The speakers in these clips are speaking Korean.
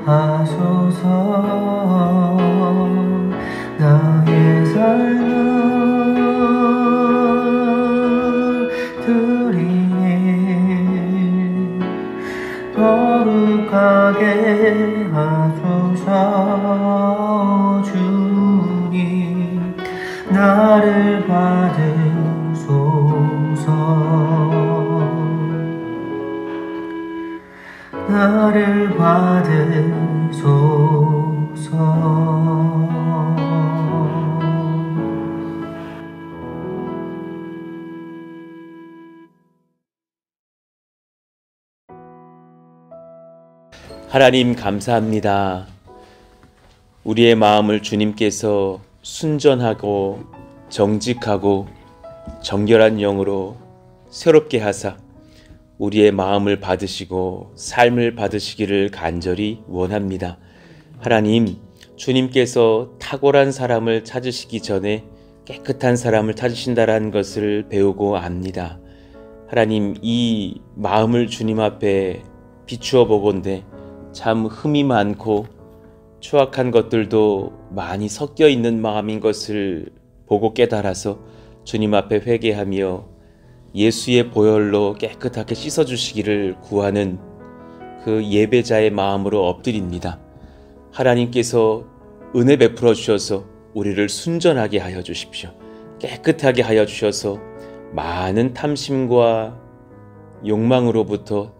하소서. 나의 삶을 드리니 거룩하게 하소서. 주님 나를 받으소서. 나를 받으소서. 하나님 감사합니다. 우리의 마음을 주님께서 순전하고 정직하고 정결한 영으로 새롭게 하사 우리의 마음을 받으시고 삶을 받으시기를 간절히 원합니다. 하나님, 주님께서 탁월한 사람을 찾으시기 전에 깨끗한 사람을 찾으신다라는 것을 배우고 압니다. 하나님, 이 마음을 주님 앞에 비추어 보건대 참 흠이 많고 추악한 것들도 많이 섞여 있는 마음인 것을 보고 깨달아서 주님 앞에 회개하며 예수의 보혈로 깨끗하게 씻어주시기를 구하는 그 예배자의 마음으로 엎드립니다. 하나님께서 은혜 베풀어 주셔서 우리를 순전하게 하여 주십시오. 깨끗하게 하여 주셔서 많은 탐심과 욕망으로부터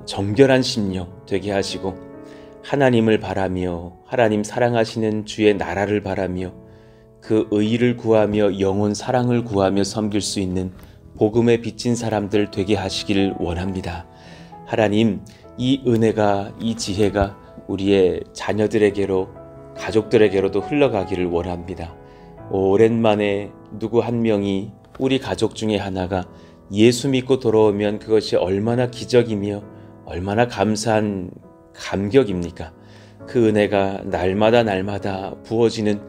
정결한 심령 되게 하시고 하나님을 바라며 하나님 사랑하시는 주의 나라를 바라며 그 의의를 구하며 영혼 사랑을 구하며 섬길 수 있는 복음에 비친 사람들 되게 하시길 원합니다. 하나님, 이 은혜가 이 지혜가 우리의 자녀들에게로 가족들에게로도 흘러가기를 원합니다. 오랜만에 누구 한 명이 우리 가족 중에 하나가 예수 믿고 돌아오면 그것이 얼마나 기적이며 얼마나 감사한 감격입니까? 그 은혜가 날마다 부어지는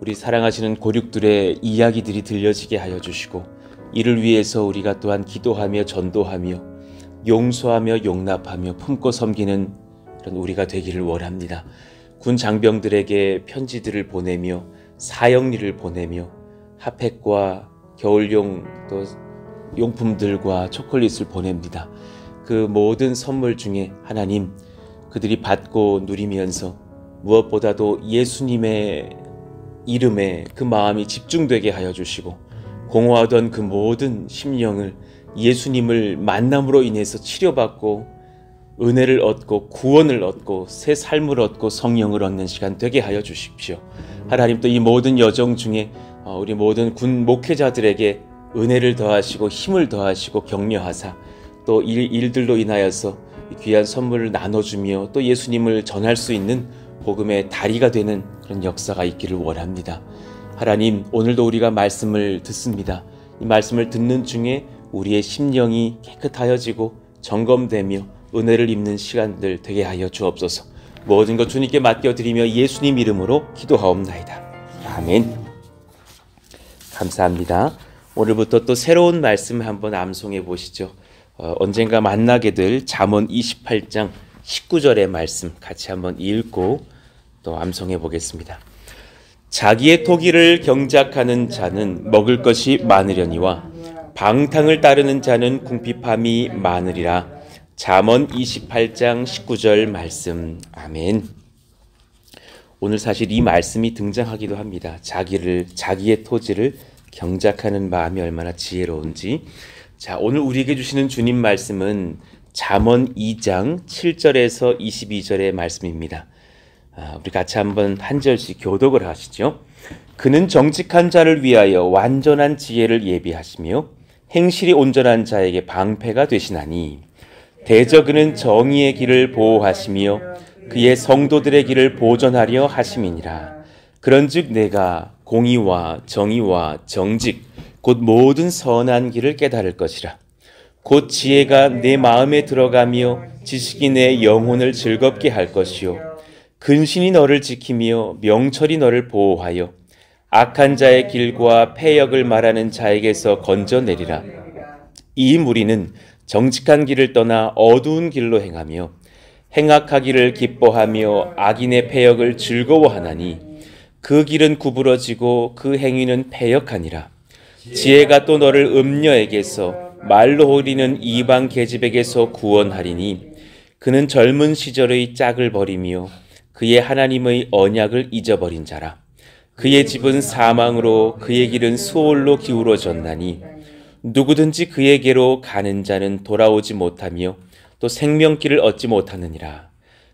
우리 사랑하시는 고륙들의 이야기들이 들려지게 하여 주시고 이를 위해서 우리가 또한 기도하며 전도하며 용서하며 용납하며 품고 섬기는 그런 우리가 되기를 원합니다. 군 장병들에게 편지들을 보내며 사형리를 보내며 핫팩과 겨울용 또 용품들과 초콜릿을 보냅니다. 그 모든 선물 중에 하나님, 그들이 받고 누리면서 무엇보다도 예수님의 이름에 그 마음이 집중되게 하여 주시고 공허하던 그 모든 심령을 예수님을 만남으로 인해서 치료받고 은혜를 얻고 구원을 얻고 새 삶을 얻고 성령을 얻는 시간 되게 하여 주십시오. 하나님, 또 이 모든 여정 중에 우리 모든 군 목회자들에게 은혜를 더하시고 힘을 더하시고 격려하사 또 일들로 인하여서 귀한 선물을 나눠주며 또 예수님을 전할 수 있는 복음의 다리가 되는 그런 역사가 있기를 원합니다. 하나님, 오늘도 우리가 말씀을 듣습니다. 이 말씀을 듣는 중에 우리의 심령이 깨끗하여지고 점검되며 은혜를 입는 시간들 되게 하여 주옵소서. 모든 것 주님께 맡겨드리며 예수님 이름으로 기도하옵나이다. 아멘. 감사합니다. 오늘부터 또 새로운 말씀 한번 암송해 보시죠. 언젠가 만나게 될 잠언 28장 19절의 말씀 같이 한번 읽고 또 암송해 보겠습니다. 자기의 토기를 경작하는 자는 먹을 것이 많으려니와 방탕을 따르는 자는 궁핍함이 많으리라. 잠언 28장 19절 말씀. 아멘. 오늘 사실 이 말씀이 등장하기도 합니다. 자기의 토지를 경작하는 마음이 얼마나 지혜로운지. 자, 오늘 우리에게 주시는 주님 말씀은 잠언 2장 7절에서 22절의 말씀입니다. 우리 같이 한번 한 절씩 교독을 하시죠. 그는 정직한 자를 위하여 완전한 지혜를 예비하시며 행실이 온전한 자에게 방패가 되시나니 대저 그는 정의의 길을 보호하시며 그의 성도들의 길을 보전하려 하심이니라. 그런즉 내가 공의와 정의와 정직 곧 모든 선한 길을 깨달을 것이라. 곧 지혜가 내 마음에 들어가며 지식이 내 영혼을 즐겁게 할 것이요 근신이 너를 지키며 명철이 너를 보호하여 악한 자의 길과 패역을 말하는 자에게서 건져내리라. 이 무리는 정직한 길을 떠나 어두운 길로 행하며 행악하기를 기뻐하며 악인의 패역을 즐거워하나니 그 길은 구부러지고 그 행위는 패역하니라. 지혜가 또 너를 음녀에게서 말로 호리는 이방 계집에게서 구원하리니 그는 젊은 시절의 짝을 버리며 그의 하나님의 언약을 잊어버린 자라. 그의 집은 사망으로 그의 길은 수올로 기울어졌나니 누구든지 그에게로 가는 자는 돌아오지 못하며 또 생명길을 얻지 못하느니라.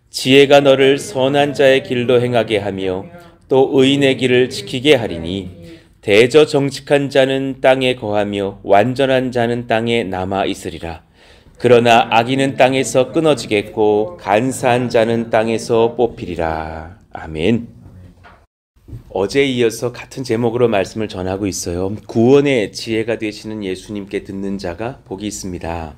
지혜가 너를 선한 자의 길로 행하게 하며 또 의인의 길을 지키게 하리니 대저 정직한 자는 땅에 거하며 완전한 자는 땅에 남아 있으리라. 그러나 악인은 땅에서 끊어지겠고 간사한 자는 땅에서 뽑히리라. 아멘. 어제에 이어서 같은 제목으로 말씀을 전하고 있어요. 구원의 지혜가 되시는 예수님께 듣는 자가 복이 있습니다.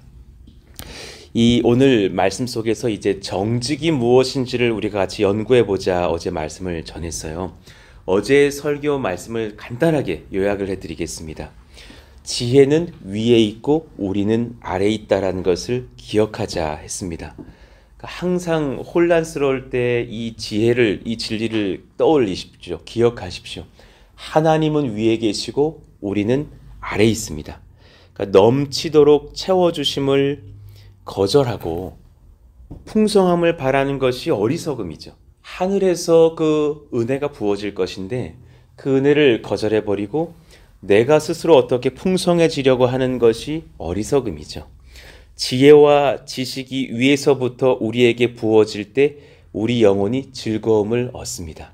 이 오늘 말씀 속에서 이제 정직이 무엇인지를 우리가 같이 연구해보자 어제 말씀을 전했어요. 어제 설교 말씀을 간단하게 요약을 해드리겠습니다. 지혜는 위에 있고 우리는 아래에 있다라는 것을 기억하자 했습니다. 항상 혼란스러울 때 이 지혜를, 이 진리를 떠올리십시오. 기억하십시오. 하나님은 위에 계시고 우리는 아래에 있습니다. 그러니까 넘치도록 채워주심을 거절하고 풍성함을 바라는 것이 어리석음이죠. 하늘에서 그 은혜가 부어질 것인데 그 은혜를 거절해버리고 내가 스스로 어떻게 풍성해지려고 하는 것이 어리석음이죠. 지혜와 지식이 위에서부터 우리에게 부어질 때 우리 영혼이 즐거움을 얻습니다.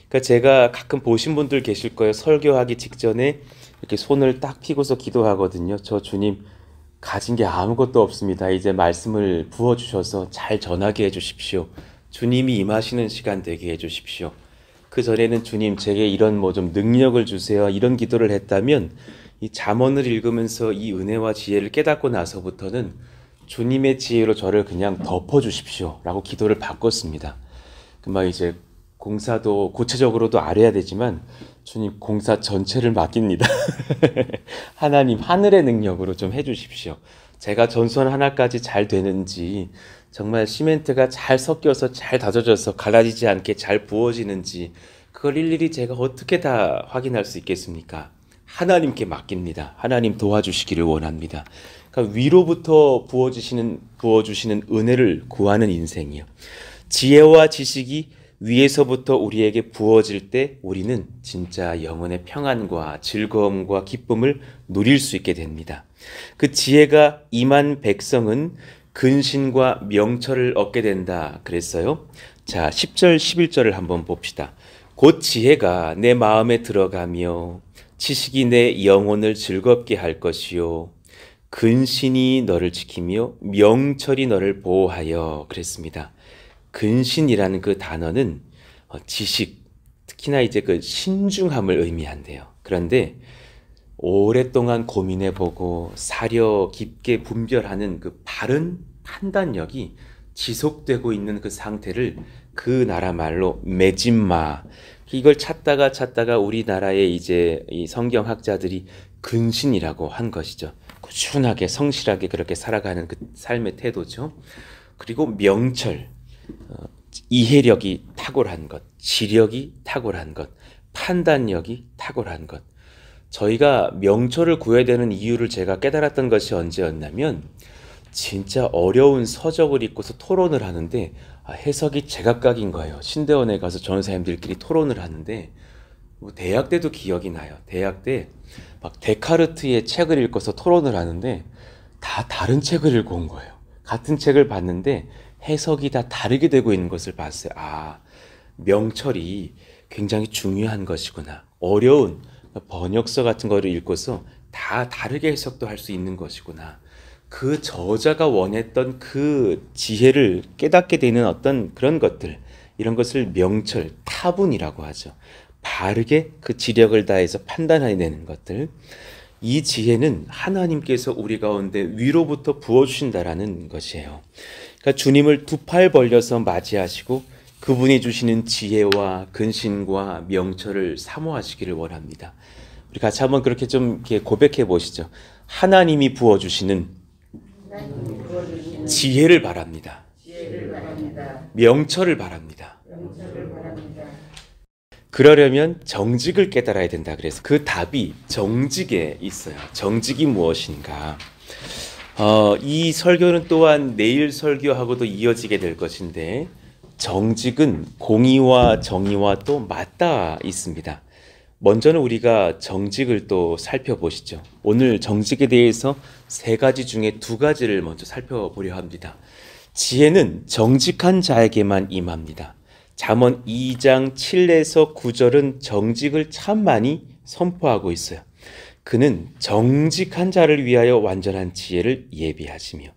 그러니까 제가 가끔 보신 분들 계실 거예요. 설교하기 직전에 이렇게 손을 딱 펴고서 기도하거든요. 저 주님 가진 게 아무것도 없습니다. 이제 말씀을 부어주셔서 잘 전하게 해주십시오. 주님이 임하시는 시간 되게 해주십시오. 그 전에는 주님 제게 이런 좀 능력을 주세요. 이런 기도를 했다면 이 잠언을 읽으면서 이 은혜와 지혜를 깨닫고 나서부터는 주님의 지혜로 저를 그냥 덮어주십시오 라고 기도를 바꿨습니다. 막 이제 공사도 구체적으로도 알아야 되지만 주님 공사 전체를 맡깁니다. 하나님 하늘의 능력으로 좀 해주십시오. 제가 전선 하나까지 잘 되는지 정말 시멘트가 잘 섞여서 잘 다져져서 갈라지지 않게 잘 부어지는지 그걸 일일이 제가 어떻게 다 확인할 수 있겠습니까? 하나님께 맡깁니다. 하나님 도와주시기를 원합니다. 그러니까 위로부터 부어주시는 은혜를 구하는 인생이요. 지혜와 지식이 위에서부터 우리에게 부어질 때 우리는 진짜 영혼의 평안과 즐거움과 기쁨을 누릴 수 있게 됩니다. 그 지혜가 임한 백성은 근신과 명철을 얻게 된다 그랬어요. 자, 10절 11절을 한번 봅시다. 곧 지혜가 내 마음에 들어가며 지식이 내 영혼을 즐겁게 할 것이요 근신이 너를 지키며 명철이 너를 보호하여 그랬습니다. 근신이라는 그 단어는 지식, 특히나 이제 그 신중함을 의미한대요. 그런데 오랫동안 고민해보고 사려 깊게 분별하는 그 바른 판단력이 지속되고 있는 그 상태를 그 나라 말로 메짐마, 이걸 찾다가 우리나라의 이제 이 성경학자들이 근신이라고 한 것이죠. 꾸준하게 성실하게 그렇게 살아가는 그 삶의 태도죠. 그리고 명철, 이해력이 탁월한 것, 지력이 탁월한 것, 판단력이 탁월한 것. 저희가 명철을 구해야 되는 이유를 제가 깨달았던 것이 언제였냐면 진짜 어려운 서적을 읽고서 토론을 하는데 해석이 제각각인 거예요. 신대원에 가서 전사님들끼리 토론을 하는데 대학 때도 기억이 나요. 대학 때 막 데카르트의 책을 읽고서 토론을 하는데 다 다른 책을 읽고 온 거예요. 같은 책을 봤는데 해석이 다 다르게 되고 있는 것을 봤어요. 아, 명철이 굉장히 중요한 것이구나. 어려운 번역서 같은 거를 읽고서 다 다르게 해석도 할 수 있는 것이구나. 그 저자가 원했던 그 지혜를 깨닫게 되는 어떤 그런 것들, 이런 것을 명철, 타분이라고 하죠. 바르게 그 지력을 다해서 판단해내는 것들. 이 지혜는 하나님께서 우리 가운데 위로부터 부어주신다라는 것이에요. 그러니까 주님을 두 팔 벌려서 맞이하시고 그분이 주시는 지혜와 근신과 명철을 사모하시기를 원합니다. 우리 같이 한번 그렇게 좀 이렇게 고백해 보시죠. 하나님이 부어주시는 지혜를 바랍니다. 명철을 바랍니다. 그러려면 정직을 깨달아야 된다. 그래서 그 답이 정직에 있어요. 정직이 무엇인가? 이 설교는 또한 내일 설교하고도 이어지게 될 것인데, 정직은 공의와 정의와 또 맞닿아 있습니다. 먼저는 우리가 정직을 또 살펴보시죠. 오늘 정직에 대해서 3가지 중에 2가지를 먼저 살펴보려 합니다. 지혜는 정직한 자에게만 임합니다. 잠언 2장 7에서 9절은 정직을 참 많이 선포하고 있어요. 그는 정직한 자를 위하여 완전한 지혜를 예비하시며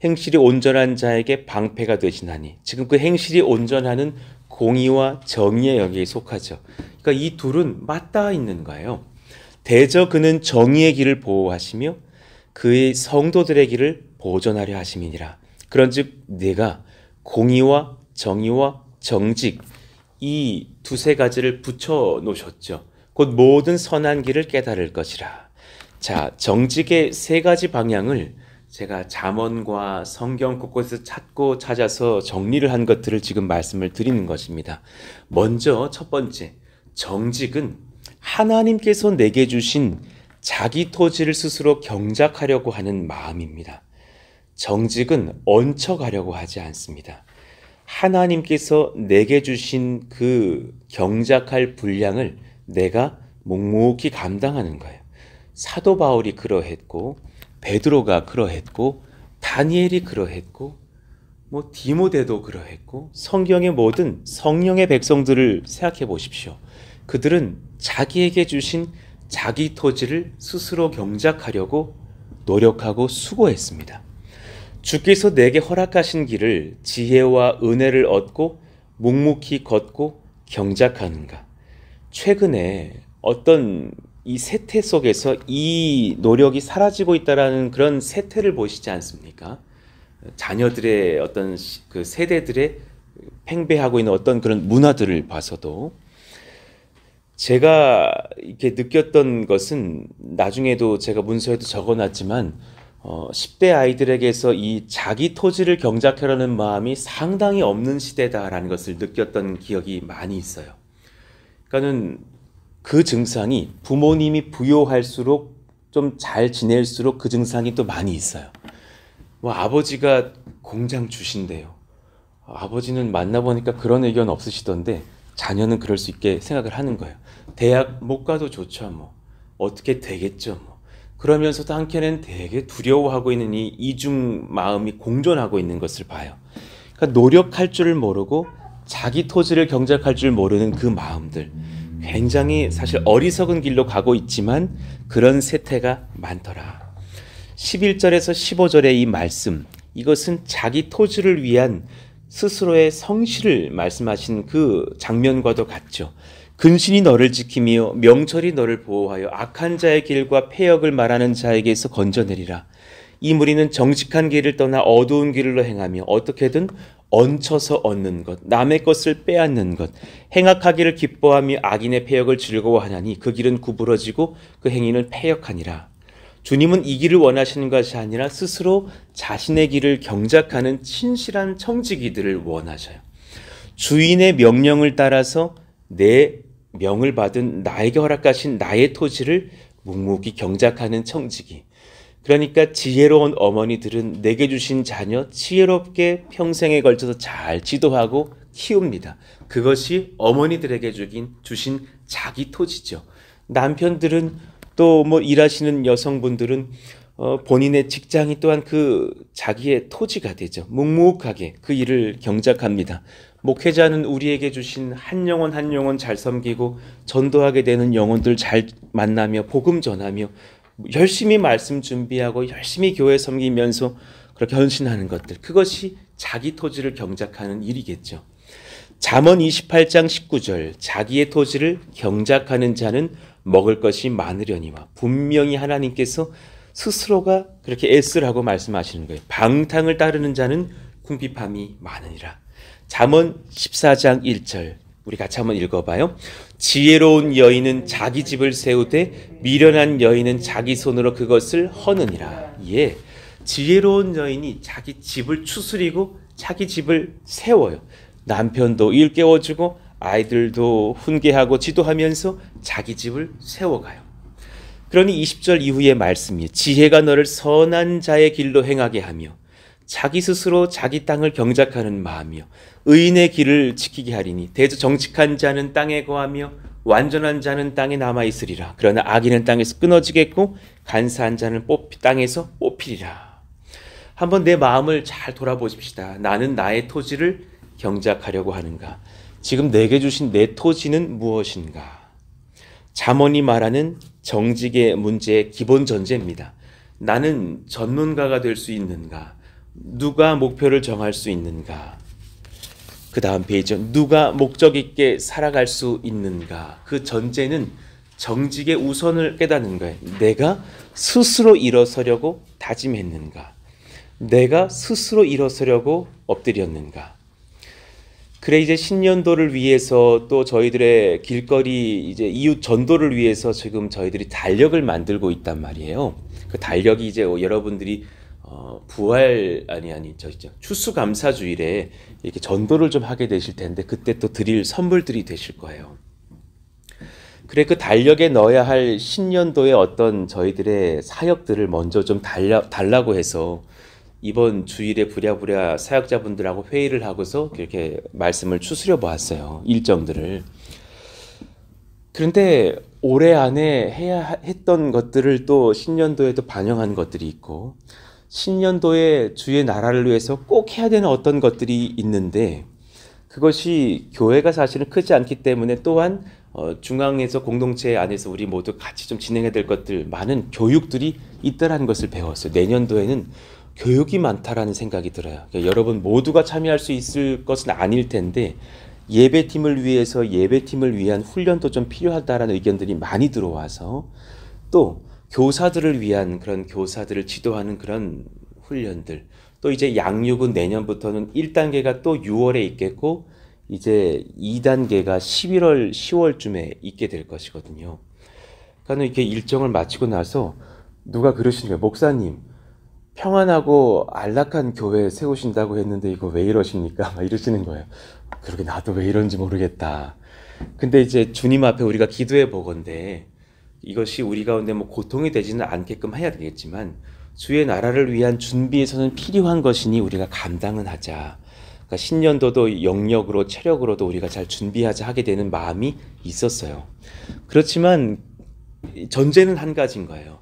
행실이 온전한 자에게 방패가 되시나니, 지금 그 행실이 온전하는 공의와 정의의 영역에 속하죠. 그러니까 이 둘은 맞닿아 있는 거예요. 대저 그는 정의의 길을 보호하시며 그의 성도들의 길을 보존하려 하심이니라. 그런즉 내가 공의와 정의와 정직, 이 2-3가지를 붙여 놓으셨죠. 곧 모든 선한 길을 깨달을 것이라. 자, 정직의 3가지 방향을 제가 잠언과 성경 곳곳에서 찾고 찾아서 정리를 한 것들을 지금 말씀을 드리는 것입니다. 먼저 첫 번째, 정직은 하나님께서 내게 주신 자기 토지를 스스로 경작하려고 하는 마음입니다. 정직은 얹혀가려고 하지 않습니다. 하나님께서 내게 주신 그 경작할 분량을 내가 묵묵히 감당하는 거예요. 사도 바울이 그러했고, 베드로가 그러했고, 다니엘이 그러했고, 디모데도 그러했고, 성경의 모든 성령의 백성들을 생각해 보십시오. 그들은 자기에게 주신 자기 토지를 스스로 경작하려고 노력하고 수고했습니다. 주께서 내게 허락하신 길을 지혜와 은혜를 얻고 묵묵히 걷고 경작하는가? 최근에 어떤 이 세태 속에서 이 노력이 사라지고 있다라는 그런 세태를 보시지 않습니까? 자녀들의 어떤 그 세대들의 팽배하고 있는 어떤 그런 문화들을 봐서도 제가 이렇게 느꼈던 것은, 나중에도 제가 문서에도 적어놨지만 10대 아이들에게서 이 자기 토지를 경작하려는 마음이 상당히 없는 시대다라는 것을 느꼈던 기억이 많이 있어요. 그러니까는 그 증상이 부모님이 부요할수록 좀 잘 지낼수록 그 증상이 또 많이 있어요. 아버지가 공장 주신대요. 아버지는 만나보니까 그런 의견 없으시던데 자녀는 그럴 수 있게 생각을 하는 거예요. 대학 못 가도 좋죠. 어떻게 되겠죠. 그러면서도 한켠엔 되게 두려워하고 있는 이 이중 마음이 공존하고 있는 것을 봐요. 그러니까 노력할 줄을 모르고 자기 토지를 경작할 줄 모르는 그 마음들, 굉장히 사실 어리석은 길로 가고 있지만 그런 세태가 많더라. 11절에서 15절의 이 말씀, 이것은 자기 토지를 위한 스스로의 성실을 말씀하신 그 장면과도 같죠. 근신이 너를 지키며 명철이 너를 보호하여 악한 자의 길과 패역을 말하는 자에게서 건져내리라. 이 무리는 정직한 길을 떠나 어두운 길로 행하며 어떻게든 얹혀서 얻는 것, 남의 것을 빼앗는 것, 행악하기를 기뻐하며 악인의 패역을 즐거워하나니 그 길은 구부러지고 그 행위는 패역하니라. 주님은 이 길을 원하시는 것이 아니라 스스로 자신의 길을 경작하는 신실한 청지기들을 원하셔요. 주인의 명령을 따라서 내 명을 받은 나에게 허락하신 나의 토지를 묵묵히 경작하는 청지기. 그러니까 지혜로운 어머니들은 내게 주신 자녀 지혜롭게 평생에 걸쳐서 잘 지도하고 키웁니다. 그것이 어머니들에게 주신 자기 토지죠. 남편들은 또 일하시는 여성분들은 본인의 직장이 또한 그 자기의 토지가 되죠. 묵묵하게 그 일을 경작합니다. 목회자는 우리에게 주신 한 영혼 한 영혼 잘 섬기고 전도하게 되는 영혼들 잘 만나며 복음 전하며 열심히 말씀 준비하고 열심히 교회 섬기면서 그렇게 헌신하는 것들, 그것이 자기 토지를 경작하는 일이겠죠. 잠언 28장 19절, 자기의 토지를 경작하는 자는 먹을 것이 많으려니와, 분명히 하나님께서 스스로가 그렇게 애쓰라고 말씀하시는 거예요. 방탕을 따르는 자는 궁핍함이 많으니라. 잠언 14장 1절, 우리 같이 한번 읽어봐요. 지혜로운 여인은 자기 집을 세우되 미련한 여인은 자기 손으로 그것을 허느니라. 예, 지혜로운 여인이 자기 집을 추스리고 자기 집을 세워요. 남편도 일 깨워주고 아이들도 훈계하고 지도하면서 자기 집을 세워가요. 그러니 20절 이후의 말씀이 지혜가 너를 선한 자의 길로 행하게 하며 자기 스스로 자기 땅을 경작하는 마음이요 의인의 길을 지키게 하리니 대저 정직한 자는 땅에 거하며 완전한 자는 땅에 남아있으리라. 그러나 악인은 땅에서 끊어지겠고 간사한 자는 땅에서 뽑히리라. 한번 내 마음을 잘 돌아보십시다. 나는 나의 토지를 경작하려고 하는가? 지금 내게 주신 내 토지는 무엇인가? 잠언이 말하는 정직의 문제의 기본 전제입니다. 나는 전문가가 될 수 있는가? 누가 목표를 정할 수 있는가? 그 다음 페이지, 누가 목적 있게 살아갈 수 있는가? 그 전제는 정직의 우선을 깨닫는 거예요. 내가 스스로 일어서려고 다짐했는가? 내가 스스로 일어서려고 엎드렸는가? 그래 이제 신년도를 위해서 또 저희들의 길거리 이제 이웃 전도를 위해서 지금 저희들이 달력을 만들고 있단 말이에요. 그 달력이 이제 여러분들이 추수감사주일에 이렇게 전도를 좀 하게 되실 텐데 그때 또 드릴 선물들이 되실 거예요. 그래 그 달력에 넣어야 할 신년도의 어떤 저희들의 사역들을 먼저 좀 달라고 해서 이번 주일에 부랴부랴 사역자분들하고 회의를 하고서 그렇게 말씀을 추스려 보았어요. 일정들을. 그런데 올해 안에 해야 했던 것들을 또 신년도에도 반영한 것들이 있고 신년도에 주의 나라를 위해서 꼭 해야 되는 어떤 것들이 있는데 그것이 교회가 사실은 크지 않기 때문에 또한 중앙에서 공동체 안에서 우리 모두 같이 좀 진행해야 될 것들 많은 교육들이 있다라는 것을 배웠어요. 내년도에는 교육이 많다라는 생각이 들어요. 그러니까 여러분 모두가 참여할 수 있을 것은 아닐 텐데 예배팀을 위해서 예배팀을 위한 훈련도 좀 필요하다라는 의견들이 많이 들어와서 또 교사들을 위한 그런 교사들을 지도하는 그런 훈련들 또 이제 양육은 내년부터는 1단계가 또 6월에 있겠고 이제 2단계가 11월 10월쯤에 있게 될 것이거든요. 그러니까 이렇게 일정을 마치고 나서 누가 그러시는 거예요. 목사님 평안하고 안락한 교회 세우신다고 했는데 이거 왜 이러십니까? 막 이러시는 거예요. 그러게 나도 왜 이런지 모르겠다. 근데 이제 주님 앞에 우리가 기도해 보건대 이것이 우리 가운데 뭐 고통이 되지는 않게끔 해야 되겠지만 주의 나라를 위한 준비에서는 필요한 것이니 우리가 감당은 하자. 그러니까 신년도도 영역으로 체력으로도 우리가 잘 준비하자 하게 되는 마음이 있었어요. 그렇지만 전제는 한 가지인 거예요.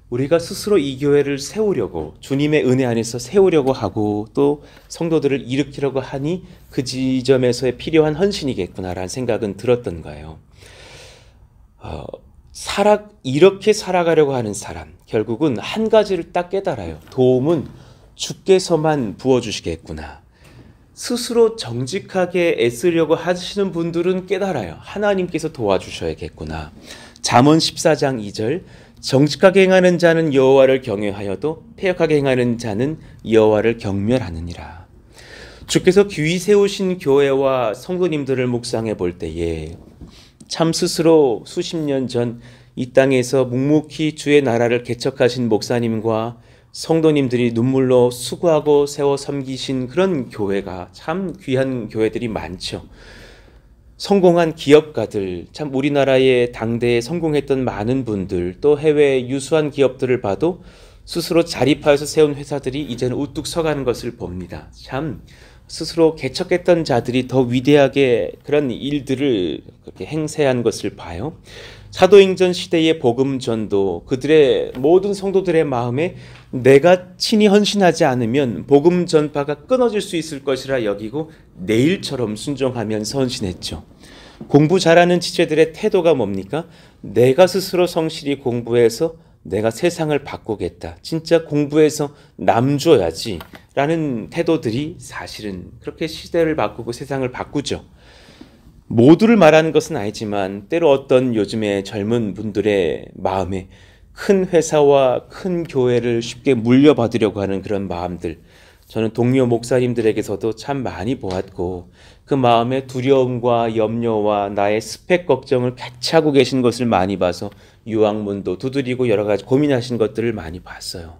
우리가 스스로 이 교회를 세우려고 주님의 은혜 안에서 세우려고 하고 또 성도들을 일으키려고 하니 그 지점에서의 필요한 헌신이겠구나라는 생각은 들었던 거예요. 이렇게 살아가려고 하는 사람 결국은 한 가지를 딱 깨달아요. 도움은 주께서만 부어주시겠구나. 스스로 정직하게 애쓰려고 하시는 분들은 깨달아요. 하나님께서 도와주셔야겠구나. 잠언 14장 2절 정직하게 행하는 자는 여호와를 경외하여도 패역하게 행하는 자는 여호와를 경멸하느니라. 주께서 귀히 세우신 교회와 성도님들을 묵상해 볼 때에 참 스스로 수십 년 전 이 땅에서 묵묵히 주의 나라를 개척하신 목사님과 성도님들이 눈물로 수고하고 세워 섬기신 그런 교회가 참 귀한 교회들이 많죠. 성공한 기업가들, 참 우리나라의 당대에 성공했던 많은 분들, 또 해외의 유수한 기업들을 봐도 스스로 자립하여서 세운 회사들이 이제는 우뚝 서가는 것을 봅니다. 참 스스로 개척했던 자들이 더 위대하게 그런 일들을 그렇게 행세한 것을 봐요. 사도행전 시대의 복음 전도, 그들의 모든 성도들의 마음에 내가 친히 헌신하지 않으면 복음 전파가 끊어질 수 있을 것이라 여기고 내일처럼 순종하면서 헌신했죠. 공부 잘하는 지체들의 태도가 뭡니까? 내가 스스로 성실히 공부해서 내가 세상을 바꾸겠다. 진짜 공부해서 남 줘야지 라는 태도들이 사실은 그렇게 시대를 바꾸고 세상을 바꾸죠. 모두를 말하는 것은 아니지만 때로 어떤 요즘의 젊은 분들의 마음에 큰 회사와 큰 교회를 쉽게 물려받으려고 하는 그런 마음들, 저는 동료 목사님들에게서도 참 많이 보았고 그 마음에 두려움과 염려와 나의 스펙 걱정을 같이 하고 계신 것을 많이 봐서 유학문도 두드리고 여러 가지 고민하신 것들을 많이 봤어요.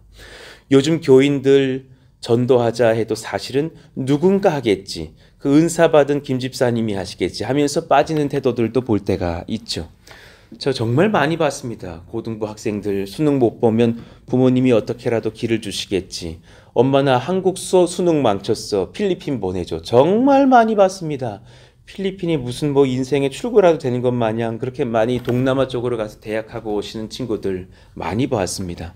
요즘 교인들 전도하자 해도 사실은 누군가 하겠지. 그 은사 받은 김 집사님이 하시겠지 하면서 빠지는 태도들도 볼 때가 있죠. 저 정말 많이 봤습니다. 고등부 학생들 수능 못 보면 부모님이 어떻게라도 길을 주시겠지. 엄마 나 한국 수능 망쳤어. 필리핀 보내줘. 정말 많이 봤습니다. 필리핀이 무슨 뭐 인생의 출구라도 되는 것 마냥 그렇게 많이 동남아 쪽으로 가서 대학하고 오시는 친구들 많이 봤습니다.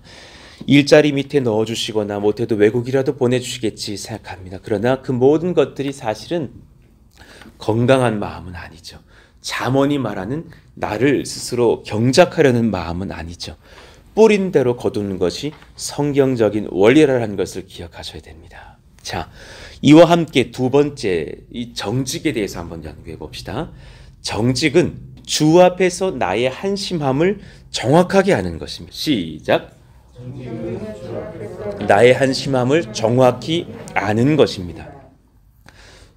일자리 밑에 넣어주시거나 못해도 외국이라도 보내주시겠지 생각합니다. 그러나 그 모든 것들이 사실은 건강한 마음은 아니죠. 잠언이 말하는 나를 스스로 경작하려는 마음은 아니죠. 뿌린 대로 거두는 것이 성경적인 원리라는 것을 기억하셔야 됩니다. 자, 이와 함께 두 번째 이 정직에 대해서 한번 연구해 봅시다. 정직은 주 앞에서 나의 한심함을 정확하게 아는 것입니다. 시작. 나의 한심함을 정확히 아는 것입니다.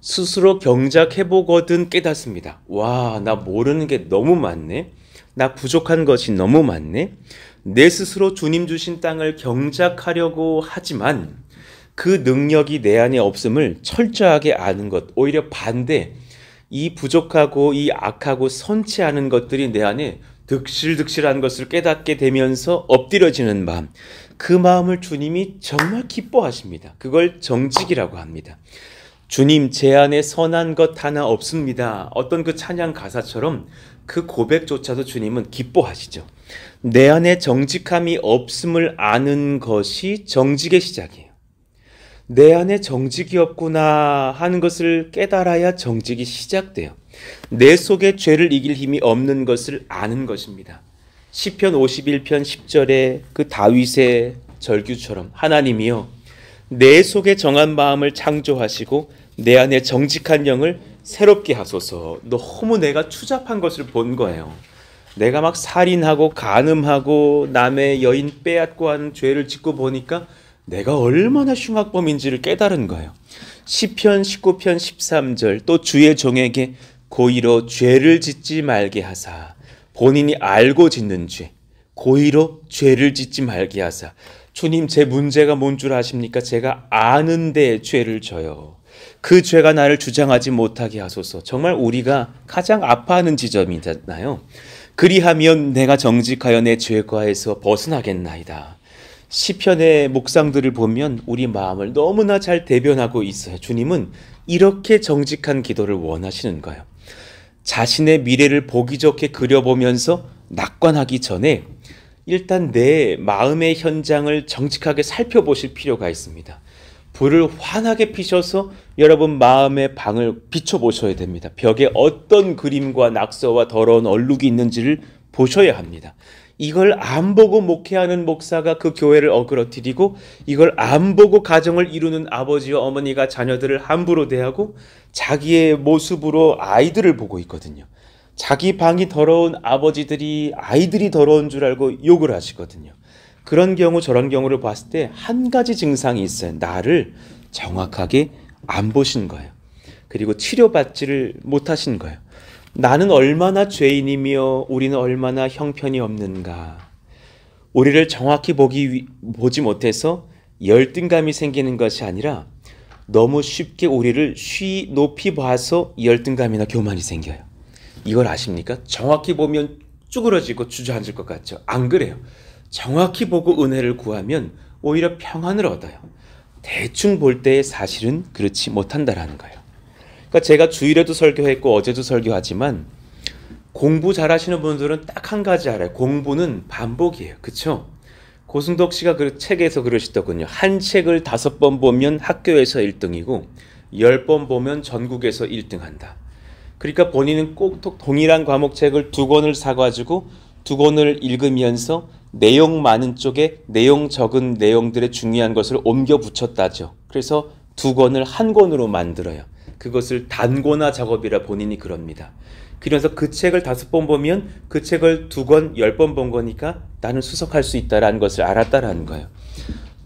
스스로 경작해보거든 깨닫습니다. 와, 나 모르는 게 너무 많네. 나 부족한 것이 너무 많네. 내 스스로 주님 주신 땅을 경작하려고 하지만 그 능력이 내 안에 없음을 철저하게 아는 것. 오히려 반대, 이 부족하고 이 악하고 선치 않은 것들이 내 안에 득실득실한 것을 깨닫게 되면서 엎드려지는 마음. 그 마음을 주님이 정말 기뻐하십니다. 그걸 정직이라고 합니다. 주님, 제 안에 선한 것 하나 없습니다. 어떤 그 찬양 가사처럼 그 고백조차도 주님은 기뻐하시죠. 내 안에 정직함이 없음을 아는 것이 정직의 시작이에요. 내 안에 정직이 없구나 하는 것을 깨달아야 정직이 시작돼요. 내 속에 죄를 이길 힘이 없는 것을 아는 것입니다. 시편 51편 10절에 그 다윗의 절규처럼 하나님이여 내 속에 정한 마음을 창조하시고 내 안에 정직한 영을 새롭게 하소서. 너무 내가 추잡한 것을 본 거예요. 내가 막 살인하고 간음하고 남의 여인 빼앗고 하는 죄를 짓고 보니까 내가 얼마나 흉악범인지를 깨달은 거예요. 시편 19편 13절 또 주의 종에게 고의로 죄를 짓지 말게 하사. 본인이 알고 짓는 죄, 고의로 죄를 짓지 말게 하사. 주님, 제 문제가 뭔 줄 아십니까? 제가 아는데 죄를 져요. 그 죄가 나를 주장하지 못하게 하소서. 정말 우리가 가장 아파하는 지점이잖아요. 그리하면 내가 정직하여 내 죄과에서 벗어나겠나이다. 시편의 묵상들을 보면 우리 마음을 너무나 잘 대변하고 있어요. 주님은 이렇게 정직한 기도를 원하시는 거예요. 자신의 미래를 보기 좋게 그려보면서 낙관하기 전에 일단 내 마음의 현장을 정직하게 살펴보실 필요가 있습니다. 불을 환하게 피셔서 여러분 마음의 방을 비춰보셔야 됩니다. 벽에 어떤 그림과 낙서와 더러운 얼룩이 있는지를 보셔야 합니다. 이걸 안 보고 목회하는 목사가 그 교회를 어그러뜨리고 이걸 안 보고 가정을 이루는 아버지와 어머니가 자녀들을 함부로 대하고 자기의 모습으로 아이들을 보고 있거든요. 자기 방이 더러운 아버지들이 아이들이 더러운 줄 알고 욕을 하시거든요. 그런 경우 저런 경우를 봤을 때 한 가지 증상이 있어요. 나를 정확하게 안 보신 거예요. 그리고 치료받지를 못하신 거예요. 나는 얼마나 죄인이며 우리는 얼마나 형편이 없는가. 우리를 정확히 보지 못해서 열등감이 생기는 것이 아니라 너무 쉽게 우리를 높이 봐서 열등감이나 교만이 생겨요. 이걸 아십니까? 정확히 보면 쭈그러지고 주저앉을 것 같죠? 안 그래요. 정확히 보고 은혜를 구하면 오히려 평안을 얻어요. 대충 볼 때 사실은 그렇지 못한다라는 거예요. 그러니까 제가 주일에도 설교했고 어제도 설교하지만 공부 잘하시는 분들은 딱 한 가지 알아요. 공부는 반복이에요. 그렇죠? 고승덕 씨가 그 책에서 그러시더군요. 한 책을 5번 보면 학교에서 1등이고 10번 보면 전국에서 1등한다. 그러니까 본인은 꼭 동일한 과목책을 2권을 사가지고 2권을 읽으면서 내용 많은 쪽에 내용 적은 내용들의 중요한 것을 옮겨 붙였다죠. 그래서 2권을 한 권으로 만들어요. 그것을 단권화 작업이라 본인이 그럽니다. 그래서 그 책을 5번 보면 그 책을 2권, 10번 본 거니까 나는 수석할 수 있다는 것을 알았다라는 거예요.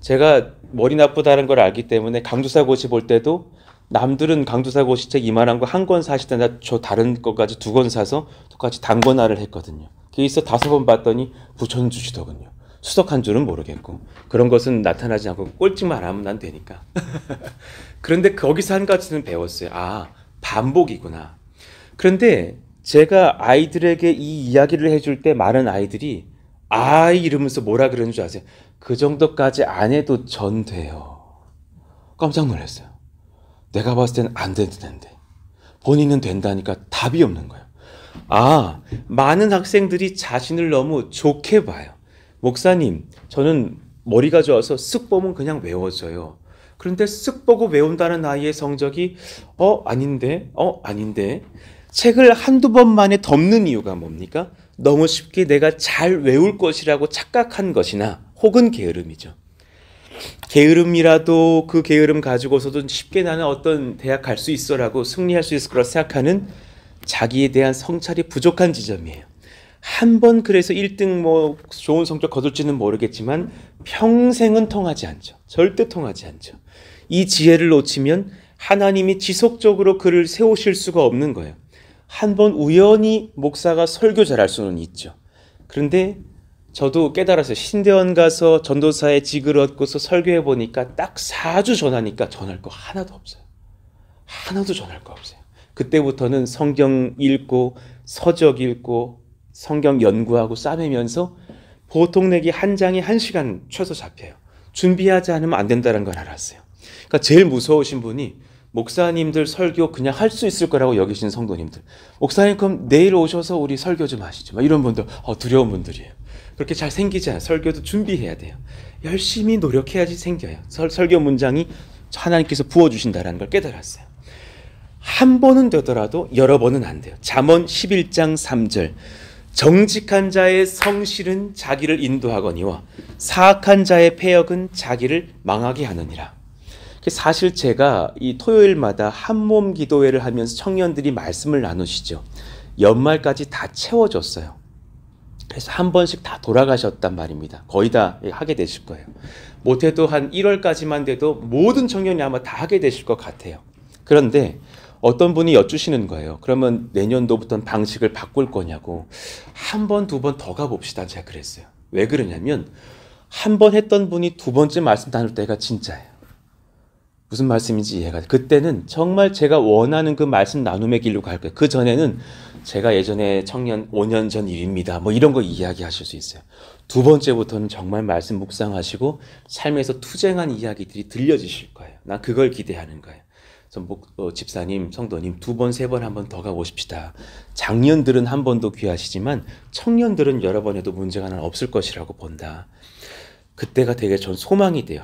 제가 머리 나쁘다는 걸 알기 때문에 강두사고시 볼 때도 남들은 강두사고시 책 이만한 거 한 권 사실 때 나 저 다른 것까지 2권 사서 똑같이 단권화를 했거든요. 그래서 5번 봤더니 붙여주시더군요. 수석한 줄은 모르겠고 그런 것은 나타나지 않고 꼴찍만 하면 난 되니까. 그런데 거기서 한 가지는 배웠어요. 아, 반복이구나. 그런데 제가 아이들에게 이 이야기를 해줄 때 많은 아이들이 아이 이러면서 뭐라 그러는 줄 아세요? 그 정도까지 안 해도 전 돼요. 깜짝 놀랐어요. 내가 봤을 때는 안 되는데 본인은 된다니까 답이 없는 거예요. 아, 많은 학생들이 자신을 너무 좋게 봐요. 목사님, 저는 머리가 좋아서 쓱 보면 그냥 외워져요. 그런데 쓱 보고 외운다는 아이의 성적이 아닌데 책을 한두 번 만에 덮는 이유가 뭡니까? 너무 쉽게 내가 잘 외울 것이라고 착각한 것이나 혹은 게으름이죠. 게으름이라도 그 게으름 가지고서도 쉽게 나는 어떤 대학 갈 수 있어라고 승리할 수 있을 거라 생각하는 자기에 대한 성찰이 부족한 지점이에요. 한 번 그래서 1등 좋은 성적 거둘지는 모르겠지만 평생은 통하지 않죠. 절대 통하지 않죠. 이 지혜를 놓치면 하나님이 지속적으로 그를 세우실 수가 없는 거예요. 한 번 우연히 목사가 설교 잘할 수는 있죠. 그런데 저도 깨달았어요. 신대원 가서 전도사의 직을 얻고서 설교해 보니까 딱 4주 전하니까 전할 거 하나도 없어요. 하나도 전할 거 없어요. 그때부터는 성경 읽고 서적 읽고 성경 연구하고 싸매면서 보통 내기 한 장에 1시간 최소 잡혀요. 준비하지 않으면 안 된다는 걸 알았어요. 그러니까 제일 무서우신 분이 목사님들 설교 그냥 할 수 있을 거라고 여기시는 성도님들. 목사님 그럼 내일 오셔서 우리 설교 좀 하시죠. 막 이런 분들 두려운 분들이에요. 그렇게 잘 생기지 않아요. 설교도 준비해야 돼요. 열심히 노력해야지 생겨요. 설교 문장이 하나님께서 부어주신다는 걸 깨달았어요. 한 번은 되더라도 여러 번은 안 돼요. 잠언 11장 3절 정직한 자의 성실은 자기를 인도하거니와 사악한 자의 패역은 자기를 망하게 하느니라. 사실 제가 이 토요일마다 한몸 기도회를 하면서 청년들이 말씀을 나누시죠. 연말까지 다 채워졌어요. 그래서 한 번씩 다 돌아가셨단 말입니다. 거의 다 하게 되실 거예요. 못해도 한 1월까지만 돼도 모든 청년이 아마 다 하게 되실 것 같아요. 그런데 어떤 분이 여쭈시는 거예요. 그러면 내년도부터는 방식을 바꿀 거냐고. 한 번, 두 번 더 가봅시다. 제가 그랬어요. 왜 그러냐면 한 번 했던 분이 두 번째 말씀 나눌 때가 진짜예요. 무슨 말씀인지 이해가 돼요. 그때는 정말 제가 원하는 그 말씀 나눔의 길로 갈 거예요. 그 전에는 제가 예전에 청년 5년 전 일입니다. 이런 거 이야기하실 수 있어요. 두 번째부터는 정말 말씀 묵상하시고 삶에서 투쟁한 이야기들이 들려지실 거예요. 난 그걸 기대하는 거예요. 집사님, 성도님 2번, 3번 한 번 더 가보십시다. 장년들은 한 번도 귀하시지만 청년들은 여러 번 해도 문제가 하나 없을 것이라고 본다. 그때가 되게 전 소망이 돼요.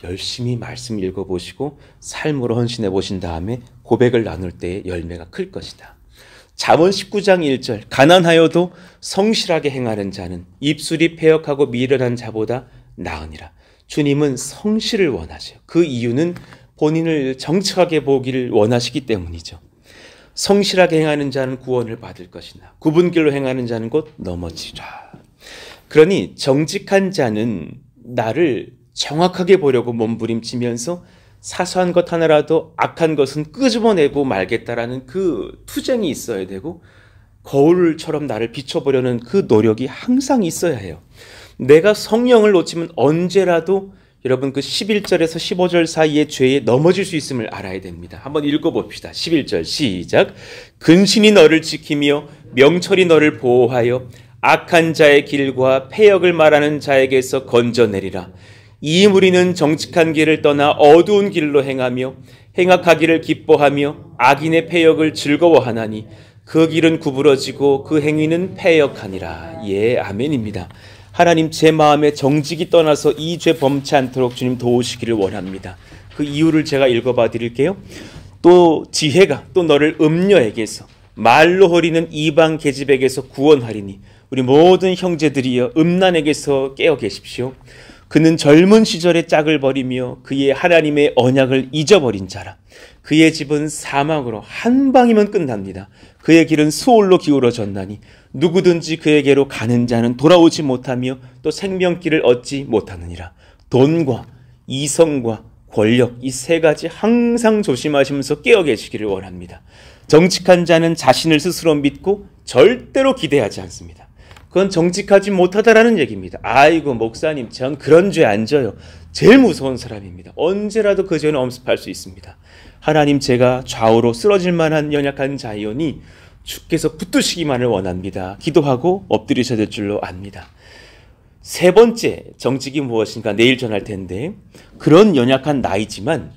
열심히 말씀 읽어보시고 삶으로 헌신해 보신 다음에 고백을 나눌 때의 열매가 클 것이다. 잠언 19장 1절 가난하여도 성실하게 행하는 자는 입술이 패역하고 미련한 자보다 나으니라. 주님은 성실을 원하셔요. 그 이유는 본인을 정직하게 보기를 원하시기 때문이죠. 성실하게 행하는 자는 구원을 받을 것이나 굽은 길로 행하는 자는 곧 넘어지라. 그러니 정직한 자는 나를 정확하게 보려고 몸부림치면서 사소한 것 하나라도 악한 것은 끄집어내고 말겠다라는 그 투쟁이 있어야 되고 거울처럼 나를 비춰보려는 그 노력이 항상 있어야 해요. 내가 성령을 놓치면 언제라도 여러분 그 11절에서 15절 사이의 죄에 넘어질 수 있음을 알아야 됩니다. 한번 읽어봅시다. 11절 시작. 근신이 너를 지키며 명철이 너를 보호하여 악한 자의 길과 패역을 말하는 자에게서 건져내리라. 이 무리는 정직한 길을 떠나 어두운 길로 행하며 행악하기를 기뻐하며 악인의 패역을 즐거워하나니 그 길은 구부러지고 그 행위는 패역하니라. 예, 아멘입니다. 하나님, 제 마음에 정직이 떠나서 이 죄 범치 않도록 주님 도우시기를 원합니다. 그 이유를 제가 읽어봐 드릴게요. 또 지혜가 또 너를 음녀에게서 말로 허리는 이방 계집에게서 구원하리니 우리 모든 형제들이여 음란에게서 깨어 계십시오. 그는 젊은 시절의 짝을 버리며 그의 하나님의 언약을 잊어버린 자라. 그의 집은 사막으로 한 방이면 끝납니다. 그의 길은 수올로 기울어졌나니 누구든지 그에게로 가는 자는 돌아오지 못하며 또 생명길을 얻지 못하느니라. 돈과 이성과 권력, 이 세 가지 항상 조심하시면서 깨어 계시기를 원합니다. 정직한 자는 자신을 스스로 믿고 절대로 기대하지 않습니다. 그건 정직하지 못하다라는 얘기입니다. 아이고 목사님 전 그런 죄 안 져요. 제일 무서운 사람입니다. 언제라도 그 죄는 엄습할 수 있습니다. 하나님 제가 좌우로 쓰러질 만한 연약한 자이오니 주께서 붙드시기만을 원합니다. 기도하고 엎드리셔야 될 줄로 압니다. 세 번째 정직이 무엇인가 내일 전할 텐데 그런 연약한 나이지만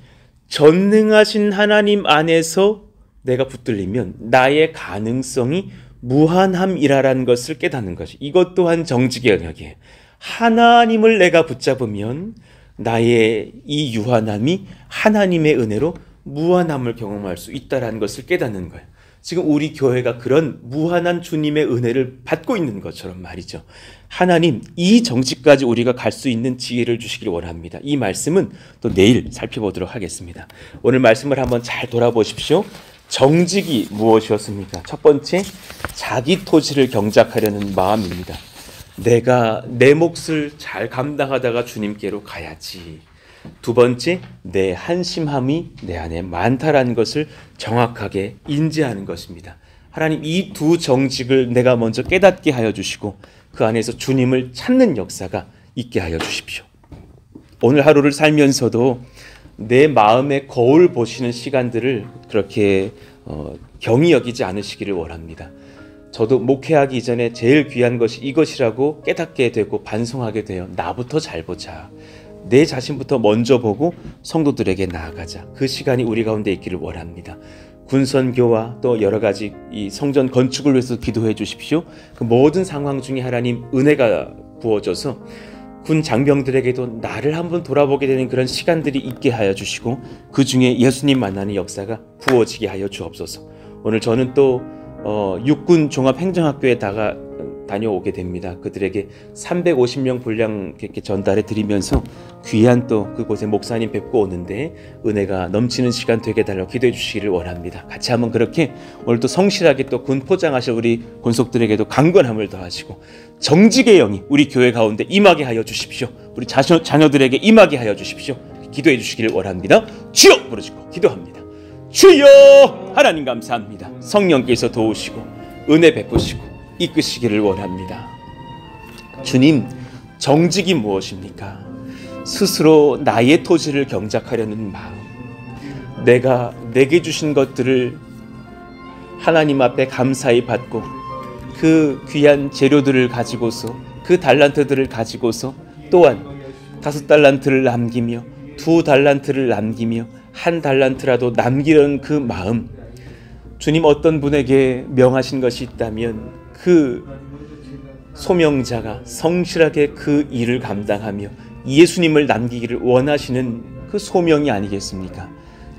전능하신 하나님 안에서 내가 붙들리면 나의 가능성이 무한함이라는 것을 깨닫는 것이 이것 또한 정직의 영역이에요. 하나님을 내가 붙잡으면 나의 이 유한함이 하나님의 은혜로 무한함을 경험할 수 있다는 것을 깨닫는 거예요. 지금 우리 교회가 그런 무한한 주님의 은혜를 받고 있는 것처럼 말이죠. 하나님 이 정직까지 우리가 갈 수 있는 지혜를 주시길 원합니다. 이 말씀은 또 내일 살펴보도록 하겠습니다. 오늘 말씀을 한번 잘 돌아보십시오. 정직이 무엇이었습니까? 첫 번째, 자기 토지를 경작하려는 마음입니다. 내가 내 몫을 잘 감당하다가 주님께로 가야지. 두 번째, 내 한심함이 내 안에 많다라는 것을 정확하게 인지하는 것입니다. 하나님 이 두 정직을 내가 먼저 깨닫게 하여 주시고 그 안에서 주님을 찾는 역사가 있게 하여 주십시오. 오늘 하루를 살면서도 내 마음의 거울 보시는 시간들을 그렇게 경히 여기지 않으시기를 원합니다. 저도 목회하기 이전에 제일 귀한 것이 이것이라고 깨닫게 되고 반성하게 돼요. 나부터 잘 보자. 내 자신부터 먼저 보고 성도들에게 나아가자. 그 시간이 우리 가운데 있기를 원합니다. 군선교와 또 여러 가지 이 성전 건축을 위해서 기도해 주십시오. 그 모든 상황 중에 하나님 은혜가 부어져서 군 장병들에게도 나를 한번 돌아보게 되는 그런 시간들이 있게 하여 주시고 그 중에 예수님 만나는 역사가 부어지게 하여 주옵소서. 오늘 저는 또 육군 종합행정학교에 다녀오게 됩니다. 그들에게 350명 분량 이렇게 전달해 드리면서 귀한 또 그곳에 목사님 뵙고 오는데 은혜가 넘치는 시간 되게 달라고 기도해 주시기를 원합니다. 같이 한번 그렇게 오늘 또 성실하게 또 군 포장하실 우리 군속들에게도 강건함을 더하시고 정직의 영이 우리 교회 가운데 임하게 하여 주십시오. 우리 자녀들에게 임하게 하여 주십시오. 기도해 주시기를 원합니다. 주여 부르짖고 기도합니다. 주여 하나님 감사합니다. 성령께서 도우시고 은혜 베푸시고 이끄시기를 원합니다. 주님, 정직이 무엇입니까? 스스로 나의 토지를 경작하려는 마음, 내가 내게 주신 것들을 하나님 앞에 감사히 받고 그 귀한 재료들을 가지고서 그 달란트들을 가지고서 또한 5달란트를 남기며 2달란트를 남기며 1달란트라도 남기려는 그 마음, 주님 어떤 분에게 명하신 것이 있다면 그 소명자가 성실하게 그 일을 감당하며 예수님을 남기기를 원하시는 그 소명이 아니겠습니까?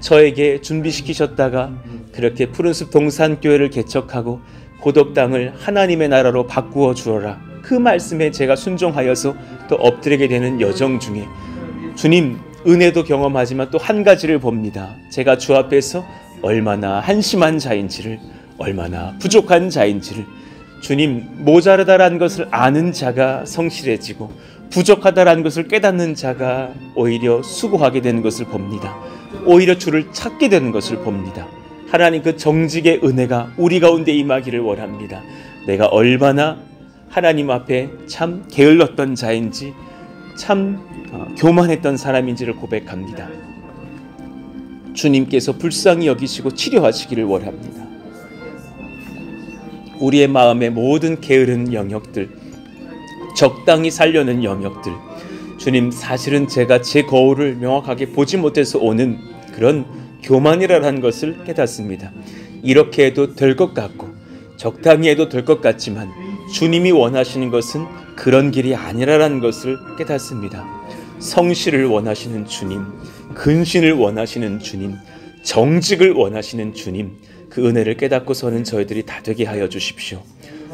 저에게 준비시키셨다가 그렇게 푸른숲 동산교회를 개척하고 고독 땅을 하나님의 나라로 바꾸어 주어라. 그 말씀에 제가 순종하여서 또 엎드리게 되는 여정 중에 주님 은혜도 경험하지만 또 한 가지를 봅니다. 제가 주 앞에서 얼마나 한심한 자인지를, 얼마나 부족한 자인지를, 주님 모자르다라는 것을 아는 자가 성실해지고 부족하다라는 것을 깨닫는 자가 오히려 수고하게 되는 것을 봅니다. 오히려 주를 찾게 되는 것을 봅니다. 하나님 그 정직의 은혜가 우리 가운데 임하기를 원합니다. 내가 얼마나 하나님 앞에 참 게을렀던 자인지, 참 교만했던 사람인지를 고백합니다. 주님께서 불쌍히 여기시고 치료하시기를 원합니다. 우리의 마음의 모든 게으른 영역들, 적당히 살려는 영역들, 주님 사실은 제가 제 거울을 명확하게 보지 못해서 오는 그런 교만이라는 것을 깨닫습니다. 이렇게 해도 될 것 같고 적당히 해도 될 것 같지만 주님이 원하시는 것은 그런 길이 아니라는 것을 깨닫습니다. 성실을 원하시는 주님, 근신을 원하시는 주님, 정직을 원하시는 주님, 그 은혜를 깨닫고서는 저희들이 다 되게 하여 주십시오.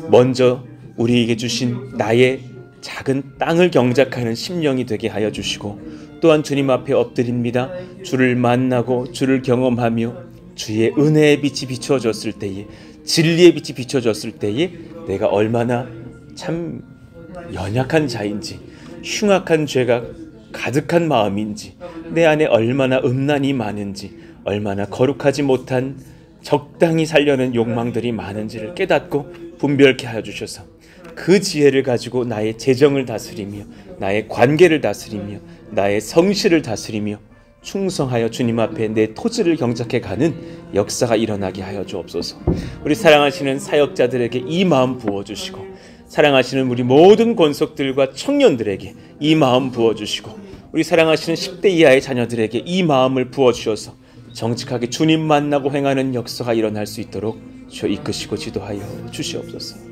먼저 우리에게 주신 나의 작은 땅을 경작하는 심령이 되게 하여 주시고 또한 주님 앞에 엎드립니다. 주를 만나고 주를 경험하며 주의 은혜의 빛이 비춰졌을 때에, 진리의 빛이 비춰졌을 때에 내가 얼마나 참 연약한 자인지, 흉악한 죄가 가득한 마음인지, 내 안에 얼마나 음란이 많은지, 얼마나 거룩하지 못한 적당히 살려는 욕망들이 많은지를 깨닫고 분별케 하여 주셔서 그 지혜를 가지고 나의 재정을 다스리며 나의 관계를 다스리며 나의 성실을 다스리며 충성하여 주님 앞에 내 토지를 경작해 가는 역사가 일어나게 하여 주옵소서. 우리 사랑하시는 사역자들에게 이 마음 부어주시고 사랑하시는 우리 모든 권속들과 청년들에게 이 마음 부어주시고 우리 사랑하시는 10대 이하의 자녀들에게 이 마음을 부어주셔서 정직하게 주님 만나고 행하는 역사가 일어날 수 있도록 주여 이끄시고 지도하여 주시옵소서.